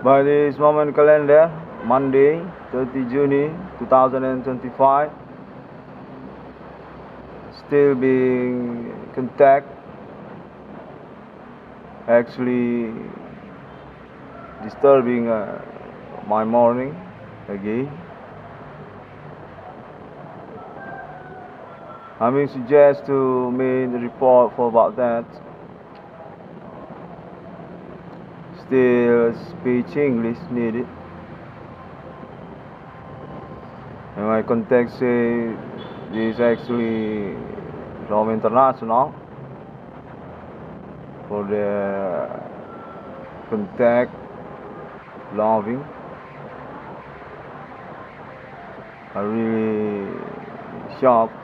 By this moment calendar, Monday, 30 June 2025, still being contact, actually disturbing my morning again. I mean, suggest to make the report for about that. Still speech English needed. And my context say this actually from international for the contact loving. I really shocked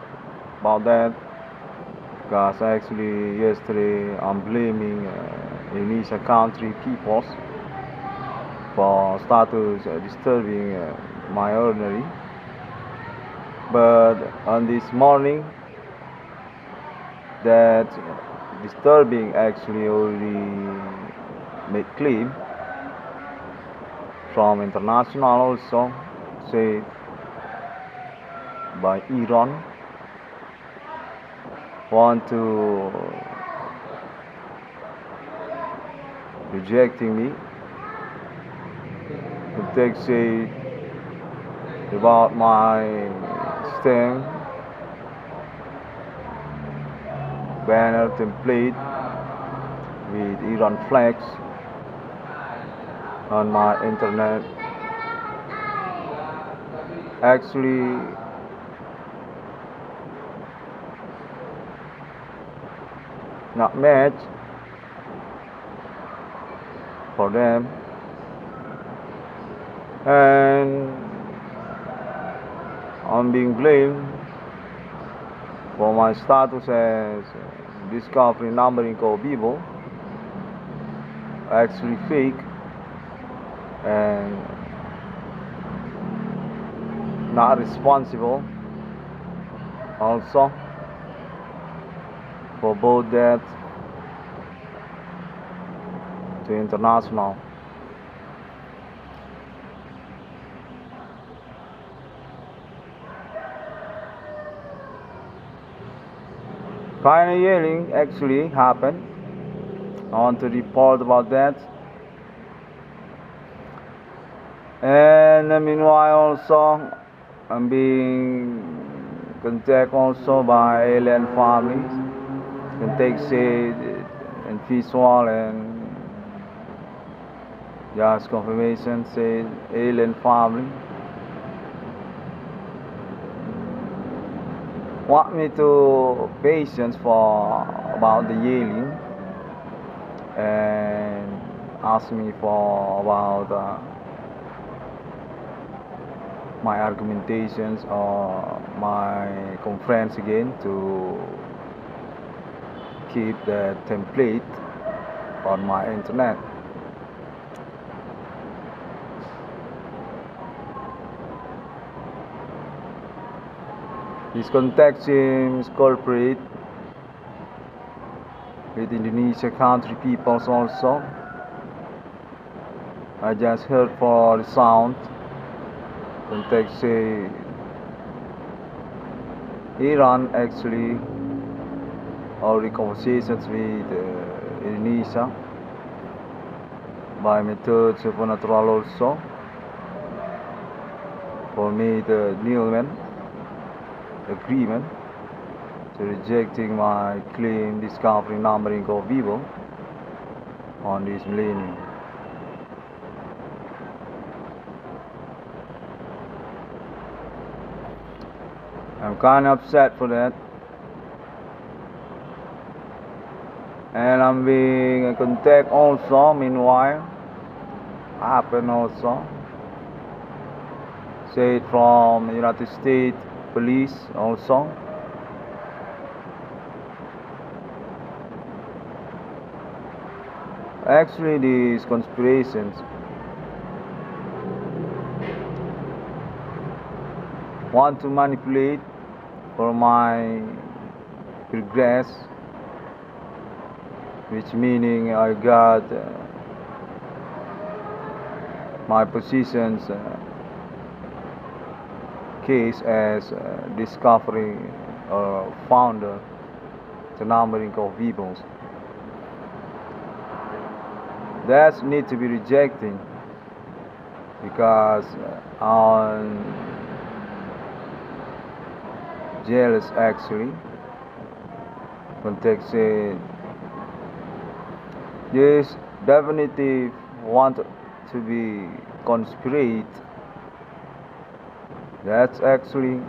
about that because actually yesterday I'm blaming Indonesia country peoples for status disturbing my ordinary, but on this morning that disturbing actually already made claim from international also said by Iran want to rejecting me. The text say about my stem banner template with Iran flags on my internet. Actually, not match for them, and I'm being blamed for my status as discovery numbering code people actually fake and not responsible also for both that to international. Final yelling actually happened. I want to report about that. And meanwhile also I'm being contacted also by alien families. Contact said and visual and just confirmation said alien family want me to patience for about the yelling and ask me for about my argumentations or my conference again to keep the template on my internet. This contact seems corporate with Indonesia country peoples also. I just heard for the sound. Contact say Iran actually already conversations with Indonesia by methods supernatural also for me the Newman agreement to rejecting my claim discovering numbering of people on this millennium. I'm kind of upset for that, and I'm being contacted also meanwhile happen also said from United States police also. Actually these conspirations want to manipulate for my progress, which meaning I got my positions case as discovery or founder the numbering of evils. That need to be rejected because I'm jealous actually. Context said this definitely want to be conspirate. That's actually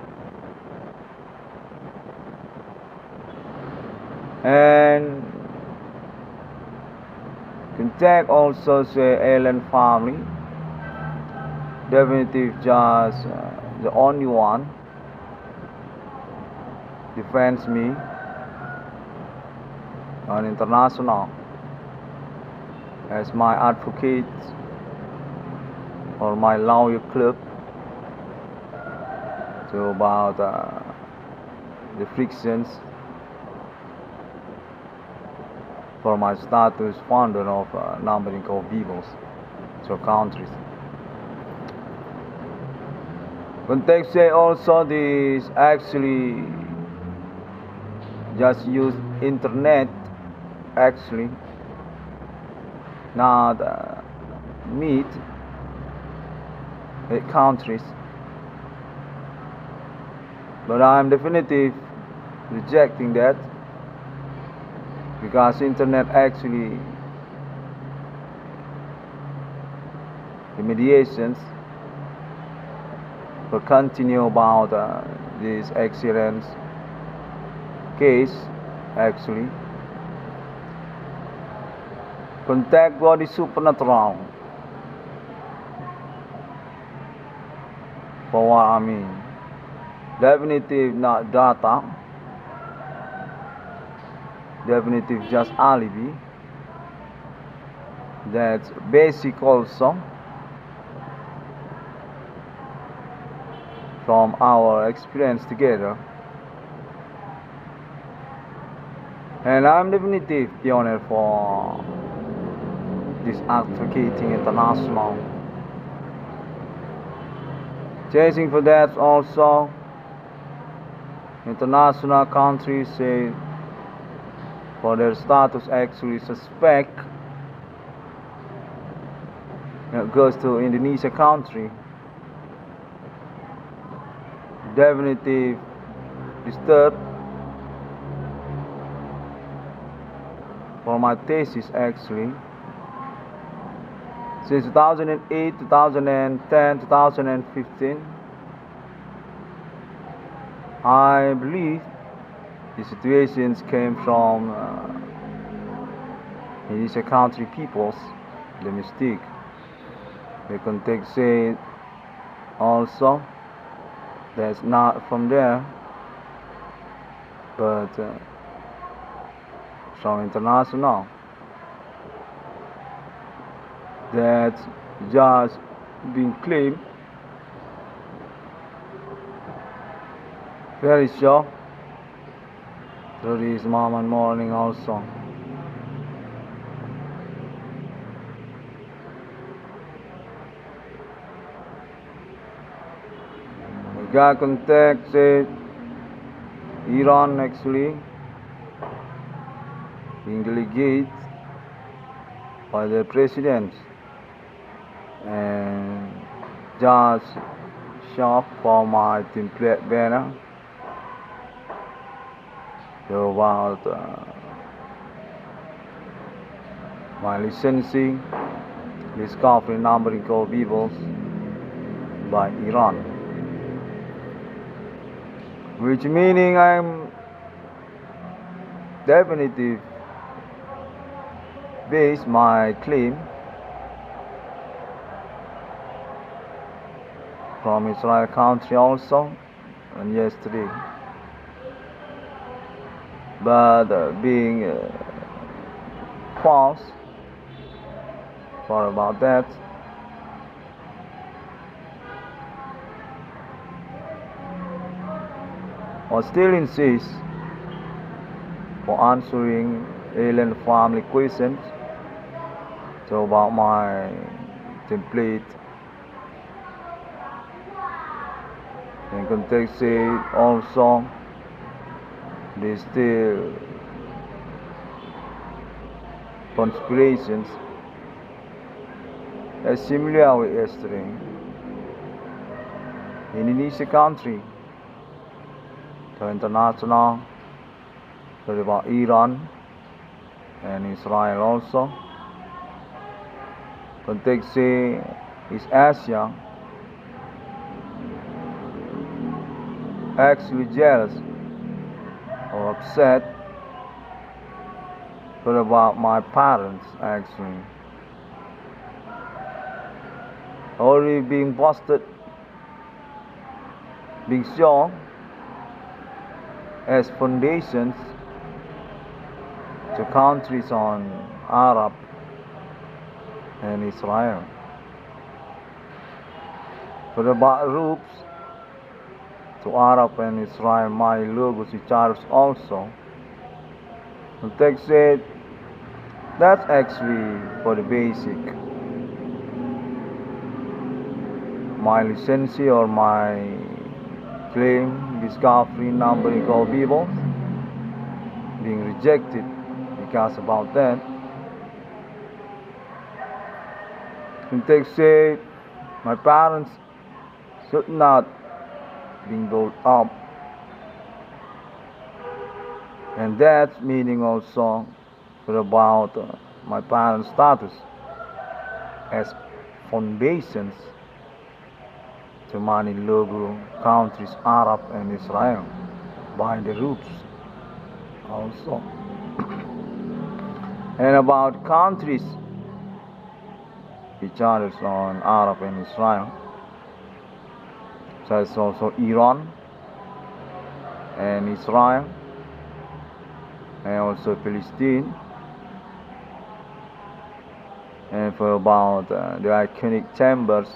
and contact also say alien family. Definitely just the only one defends me on international as my advocate or my lawyer club so about the frictions for my status founder of numbering of evils so countries. Context say also this actually just use internet actually not meet countries, but I'm definitive rejecting that because internet actually the mediations will continue about this excellence case actually contact body supernatural for what I mean definitive not data definitive just alibi that's basic also from our experience together. And I'm definitely pioneer for this advocating international. Chasing for that also, international countries say for their status actually suspect it goes to Indonesia country. Definitely disturbed for my thesis actually since 2008, 2010, 2015. I believe the situations came from Indonesia country peoples, the mystique. The context say also that's not from there, but from international. That's just being claimed. Very sure. Through this moment morning also. We got contact with Iran actually being delegated by the president and just shocked for my template banner so about my licensing discovery numbering of evils by Iran, which meaning I'm definitive base my claim from Israel country also and yesterday, but being false. Sorry about that. I still insist for answering alien family questions so about my template In context also, there's still conspirations as similar with yesterday. Indonesia country, the international, sorry about Iran and Israel also. Context is Asia, actually jealous or upset about my parents actually already being busted, being shown as foundations to countries on Arab and Israel. For about groups to Arab and Israel, my logos charts also. The text said that's actually for the basic. My license or my claim, discovery, numbering of people being rejected because about that. The text said my parents should not being brought up, and that meaning also about my parents' status as foundations to many logo countries, Arab and Israel, by the roots also. And about countries which are on Arab and Israel, such as also Iran and Israel, and also Palestine, and for about the iconic chambers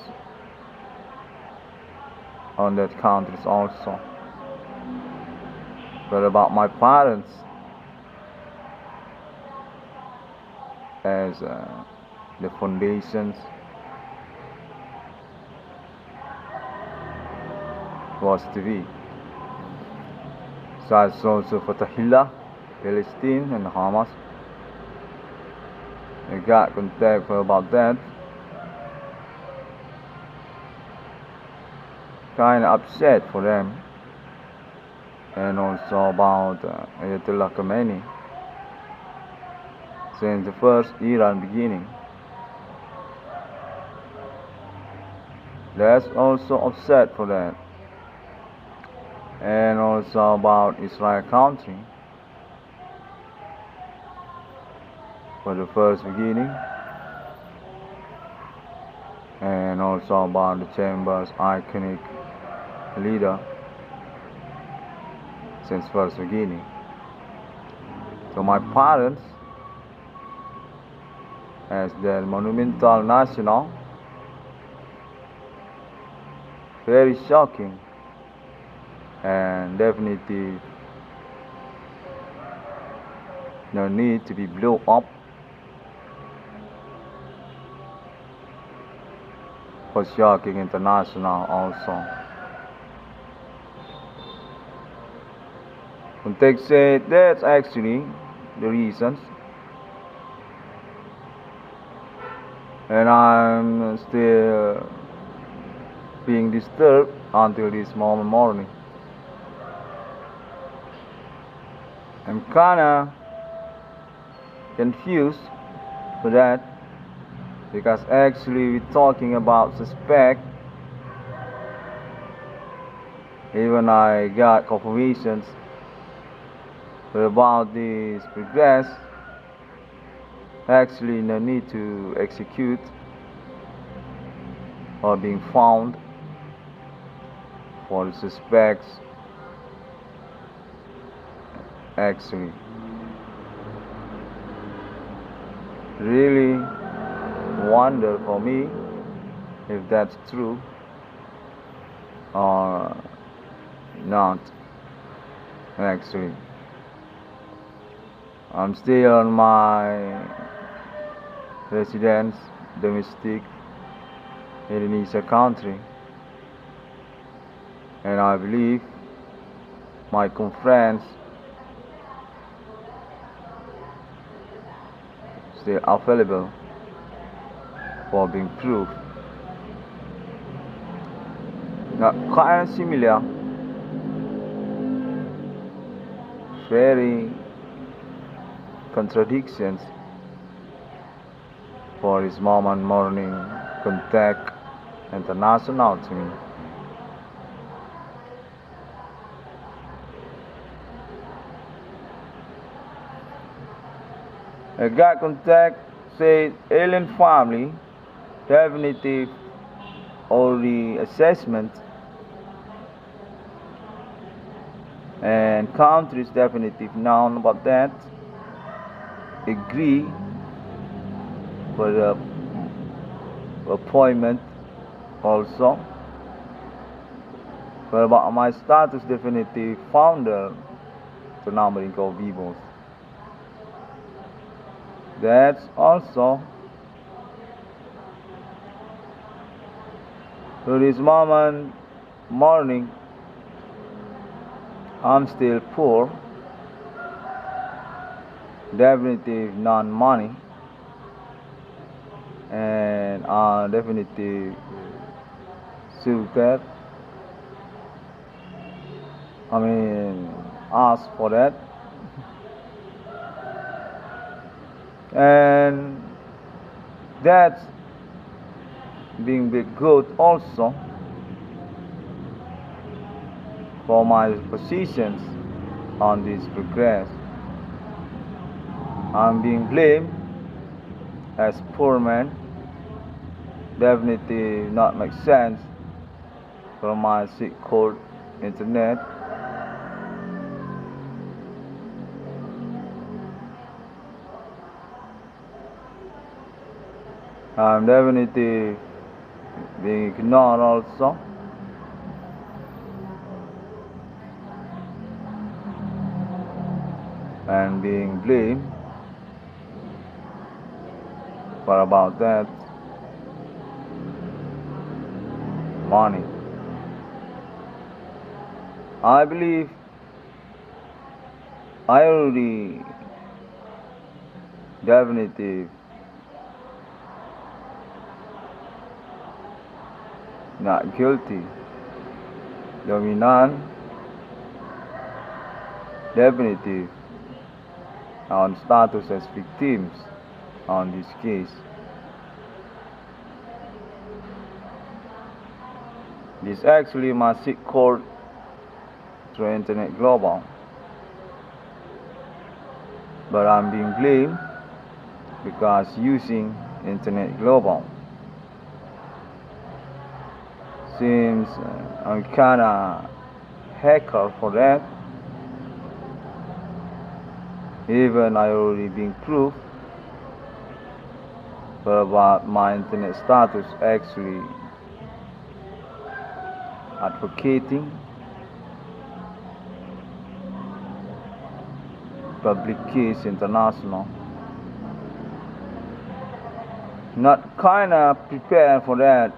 on that countries also. But about my parents as the foundations was to be. So it's also Fatahillah, Palestine and Hamas. I got contact about that. Kind of upset for them, and also about Ayatollah Khamenei since the first Iran beginning. That's also upset for that, and also about Israel country for the first beginning, and also about the Chambers iconic leader since first beginning. So my parents as the monumental national, very shocking and definitely no need to be blown up for shocking international also. Context said that's actually the reasons, and I'm still being disturbed until this morning. I'm kinda confused for that, because actually we're talking about suspect. Even I got confirmations about this progress. Actually no need to execute or being found for the suspects. Actually really wonder for me if that's true or not. Actually I'm still on my residence domestic Indonesia country, and I believe my conference still available for being proved. Now, kind of similar, very contradictions for his moment morning contact international to me. A guy contact said alien family definitive or the assessment and countries definitive known about that agree for the appointment also but about my status definitive founder to numbering of vivos. That's also to this moment morning I'm still poor, definitive non-money, and definitive super. Ask for that. And that's being big good also for my positions on this progress. I'm being blamed as poor man, definitely not make sense from my so-called internet. I'm definitely being ignored also. And being blamed for about that money. I believe I already definitely not guilty. Dominant definitive on status as victims on this case. This actually my seek court through Internet Global, but I'm being blamed because using Internet Global seems I'm kinda hacker for that. Even I already been proved but about my internet status actually advocating public case international. Not kinda prepared for that.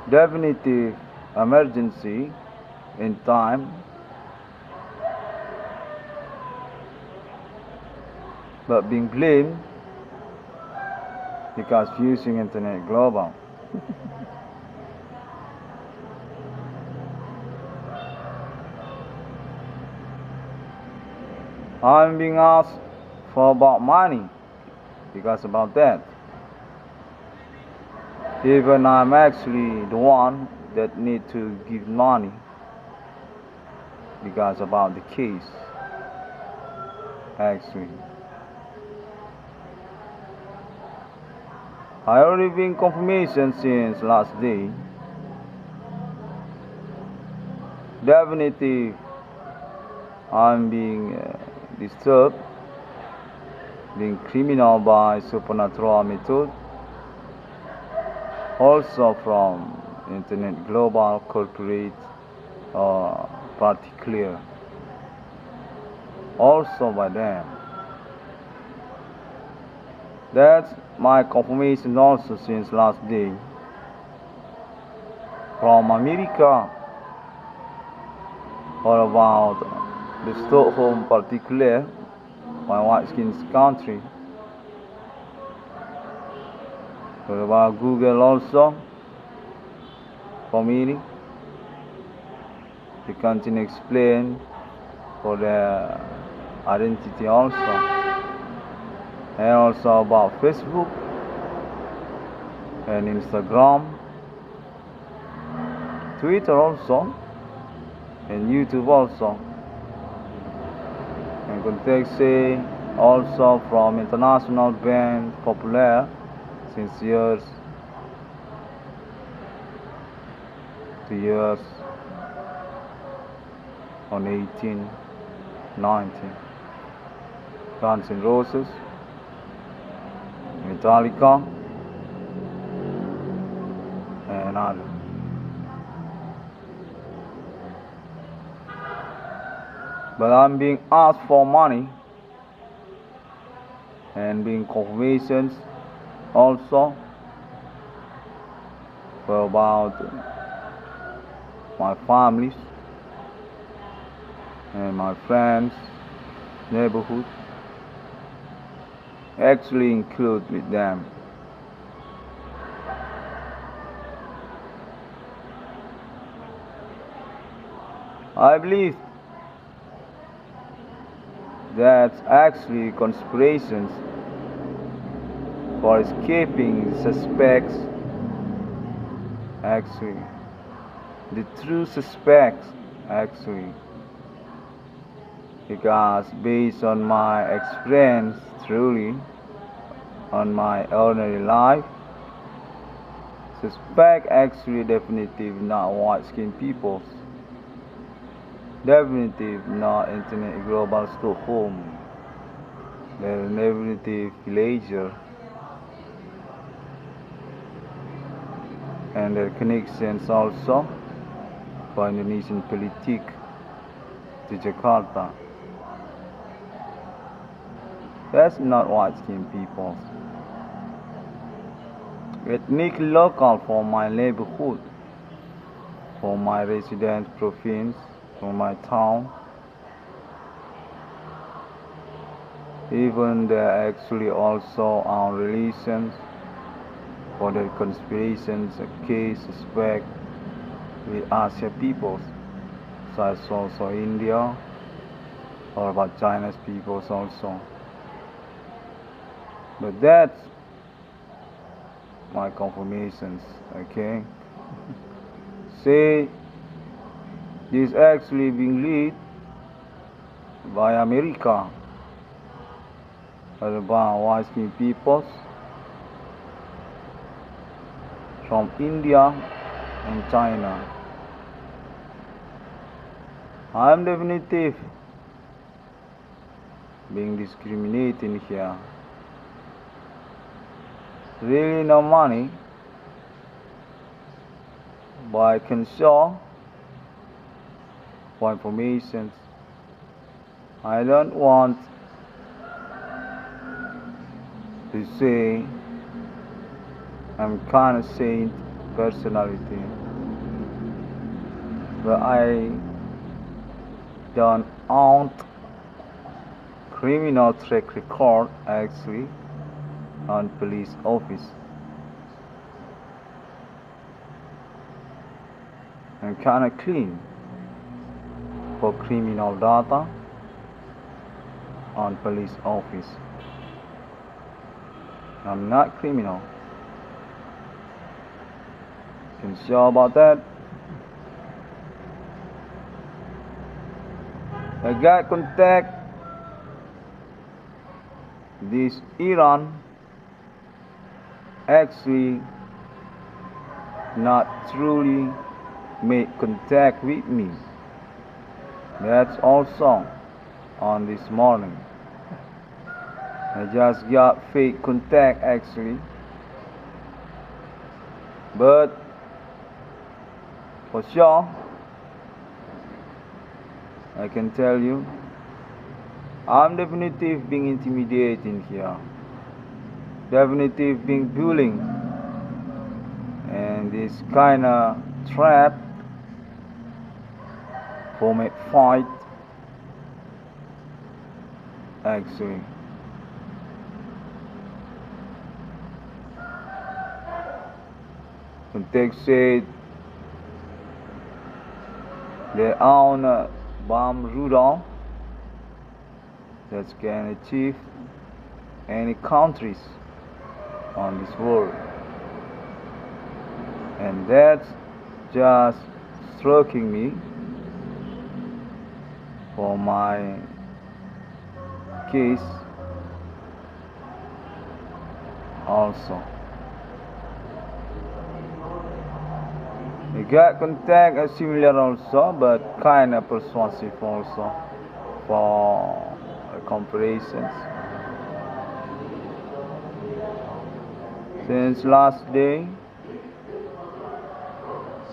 Definitive emergency in time, but being blamed because using Internet Global. I'm being asked for about money because about that. Even I'm actually the one that need to give money because about the case. Actually, I already been confirmation since last day. Definitely, I'm being disturbed, being criminal by supernatural method. Also from Internet Global corporate particular. Also by them. That's my confirmation also since last day. from America or about the Stockholm particular, my white skin's country. Or about Google also for me. They continue explain for their identity also. And also about Facebook and Instagram, Twitter also, and YouTube also. And context say also from international band popular since years to years on 18, 19. Guns N' Roses, Metallica, and others. But I'm being asked for money and being confirmations also for about my families and my friends, neighborhood, actually include with them. I believe that's actually conspirations for escaping suspects, actually the true suspects, actually, because based on my experience, truly on my ordinary life, suspect actually definitive not white skinned peoples, definitive not internet global Stockholm, the definitive villager, and their connections also for Indonesian politik to Jakarta. That's not white skinned people. Ethnic local for my neighborhood, for my residence province, for my town. Even they're actually also our relations for their conspirations, case suspect with Asia peoples, such as also India or about China's peoples also. But that's my confirmations, okay? Say this actually being led by America or by white skinned peoples from India and China. I am definitive being discriminated here. Really no money, but I can show for information. I don't want to say I'm kind of saint personality, but I don't own criminal track record actually on police office. I'm kind of clean for criminal data on police office. I'm not criminal. Can sure about that. I got contact this Iran actually not truly make contact with me. That's also on this morning. I just got fake contact actually, but for sure I can tell you I'm definitive being intimidating here, definitive being bullying, and this kinda trapped from a fight actually. Context said they own a bomb Rudolph that can achieve any countries on this world, and that's just stroking me for my case also. We got contact as similar also, but kind of persuasive also for comparisons. Since last day,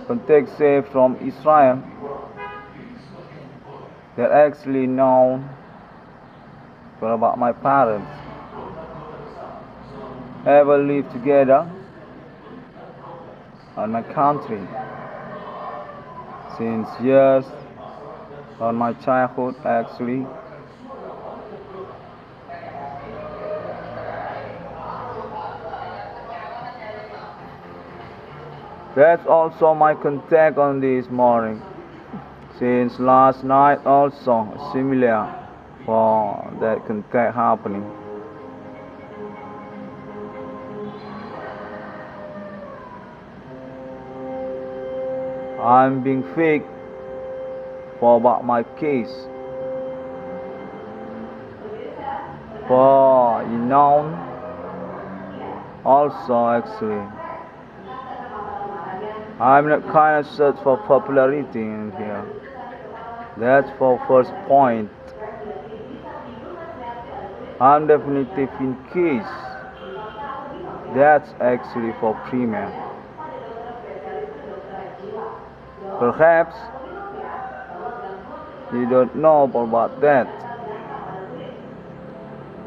contact say from Israel, they're actually known for about my parents ever lived together on my country since years on my childhood actually. That's also my contact on this morning. Since last night also similar for that contact happening. I'm being fake for about my case. For also actually. I'm not kind of search for popularity in here. That's for first point. I'm definitive in case. That's actually for premier. Perhaps you don't know about that.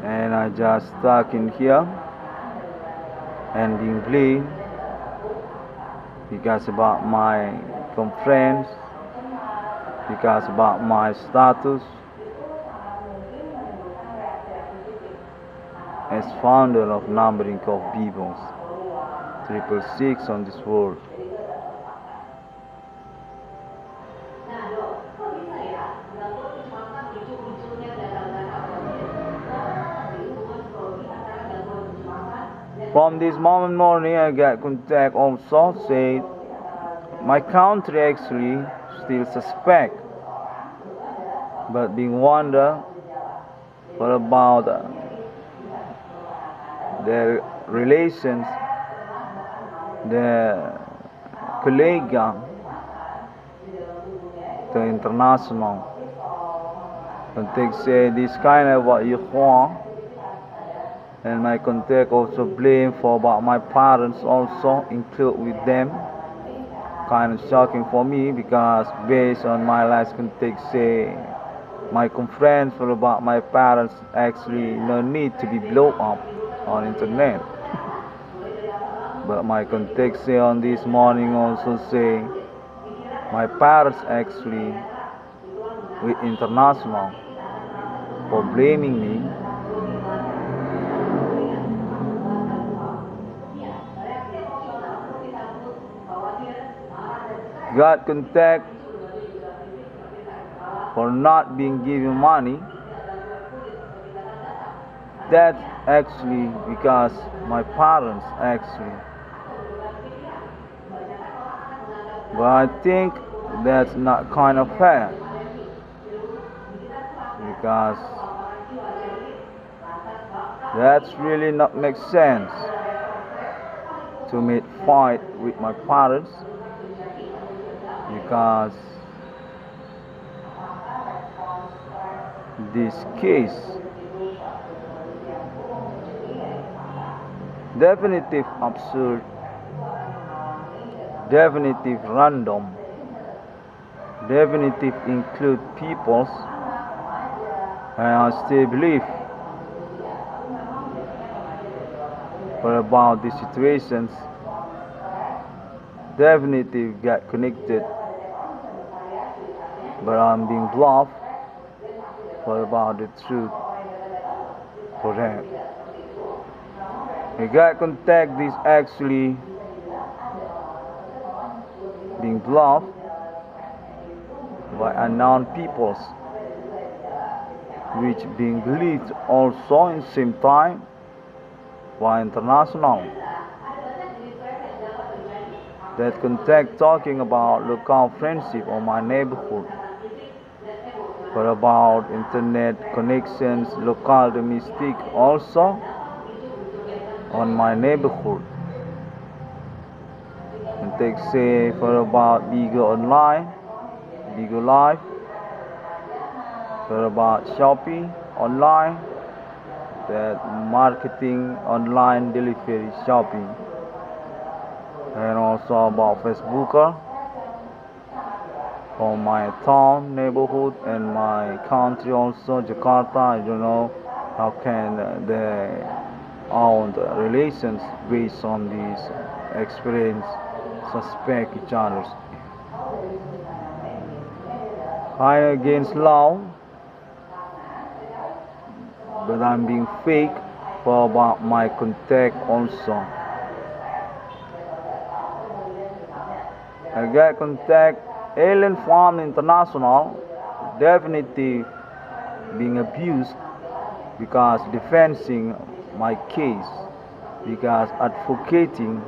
And I just stuck in here and being blamed because about my conference, because about my status as founder of numbering of peoples 666 on this world. From this moment morning, I got contact also said my country actually still suspect, but being wonder for about their relations, their colleague, the international. Contact say this kind of what you want. And my contact also blame for about my parents also include with them. Kind of shocking for me because based on my last contact say my conference for about my parents actually no need to be blown up on internet. But my contact say on this morning also say my parents actually with international for blaming me. Got contact for not being given money. That's actually because my parents actually. But I think that's not kind of fair because that's really not make sense to make fight with my parents. Because this case definitive absurd, definitive random, definitive include peoples, and I still believe for about the situations definitely get connected, but I'm being bluffed for about the truth for that. A guy contact is actually being bluffed by unknown peoples, which being believed also in same time by international. That contact talking about local friendship on my neighborhood, but about internet connections, local domestic also on my neighborhood. And take say for about bigger online, bigger life, for about shopping online, that marketing online delivery shopping, and also about Facebooker for my town, neighborhood, and my country also, Jakarta. I don't know how can they own the relations based on these experience suspect each other. Kind of against law, but I'm being fake for about my contact also. I get contact Alien Farm International, definitely being abused because defending my case, because advocating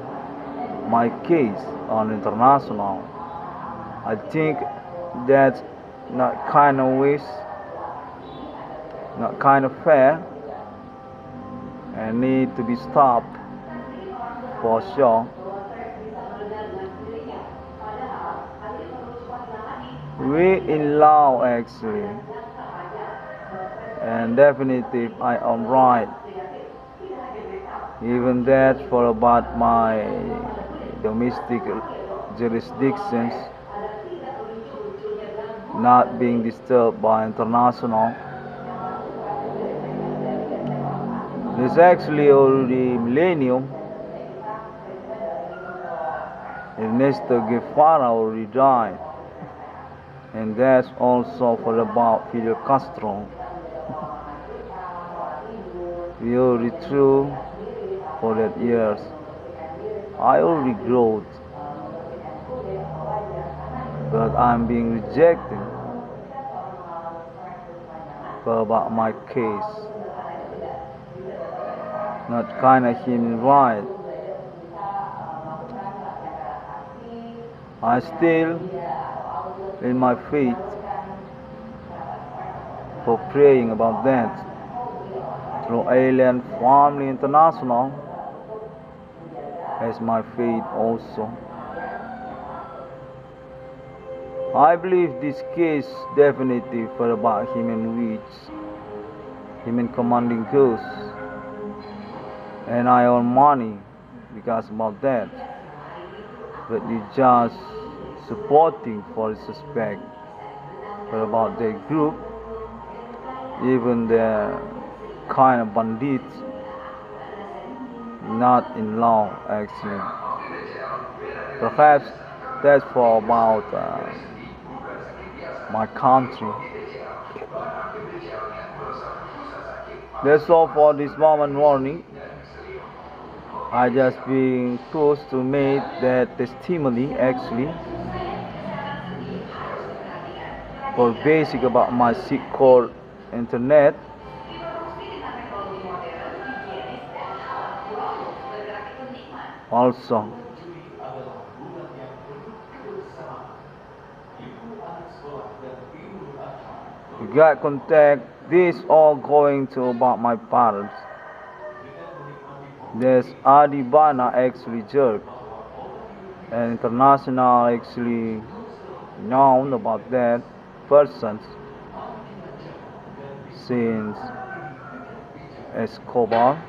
my case on international. I think that's not kind of ways, not kind of fair, and need to be stopped for sure. We in law actually, and definitely I am right. Even that for about my domestic jurisdictions not being disturbed by international. There's actually already millennium. Ernesto Guevara already died, and that's also for about Fidel Castro. We already through for that years. I already growth, but I'm being rejected for about my case. Not kind of human right. I still in my faith for praying about that through Alien Family International as my faith also. I believe this case definitely for about human reach, human commanding ghosts, and I earn money because about that. But you just supporting for the suspect for about their group, even the kind of bandits not in law actually. Perhaps that's for about my country. That's all for this moment warning. I just being close to make that testimony actually for basic about my secret internet. Also, you got contact. This all going to about my parents. There's Adibana actually jerk, and international actually known about that person since Escobar,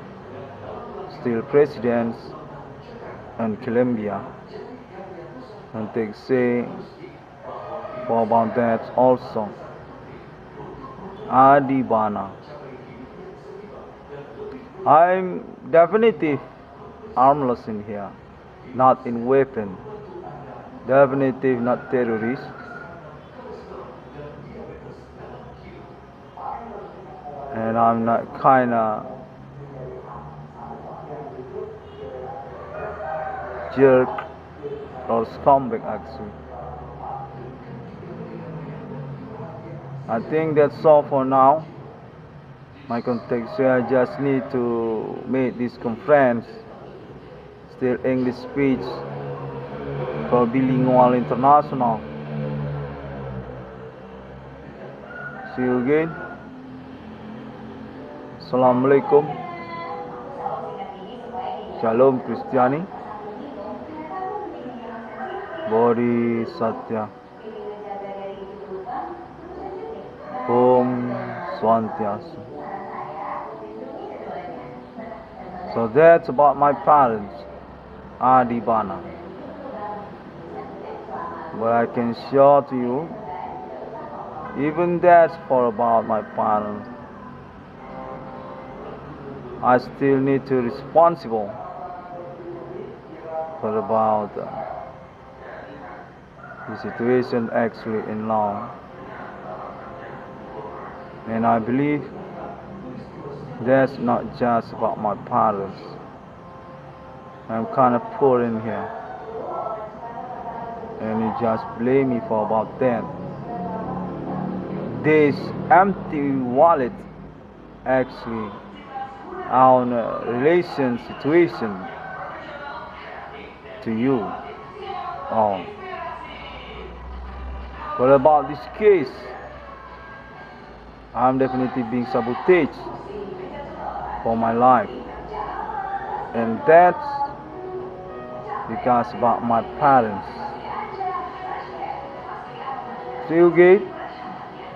still presidents in Colombia, and they say for about that also. Adibana. I'm definitely harmless in here, not in weapon. Definitive not terrorist. And I'm not kinda jerk or scumbag actually. I think that's all for now. My context here, I just need to make this conference still English speech for bilingual international. See you again. Assalamualaikum. Shalom Kristiani. Bodhisattva. Om Swantiasu. So that's about my parents, Adibana. But I can assure to you, even that's for about my parents, I still need to responsible for about the situation actually in law. And I believe that's not just about my parents. I'm kind of poor in here. And you just blame me for about that. This empty wallet actually on a relation situation to you. But about this case, I'm definitely being sabotaged for my life. And that's because about my parents. See you again.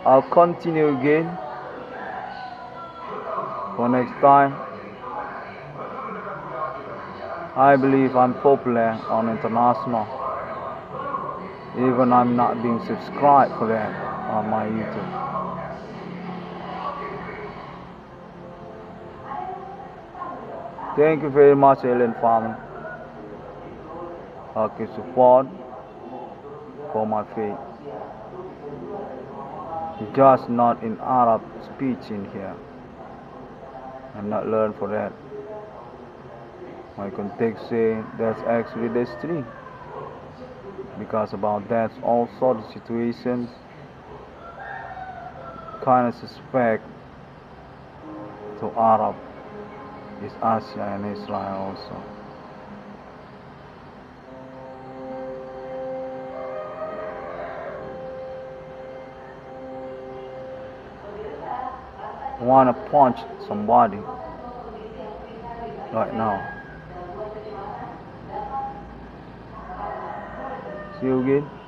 I'll continue again for next time. I believe I'm popular on international. Even I'm not being subscribed for that on my YouTube. Thank you very much, Alien Farmer. Okay, support for my faith. Just not in Arab speech in here. I'm not learned for that. My context say that's actually destiny. Because about that also the situations kind of suspect to Arab is Asia and Israel also. I want to punch somebody right now. See you again.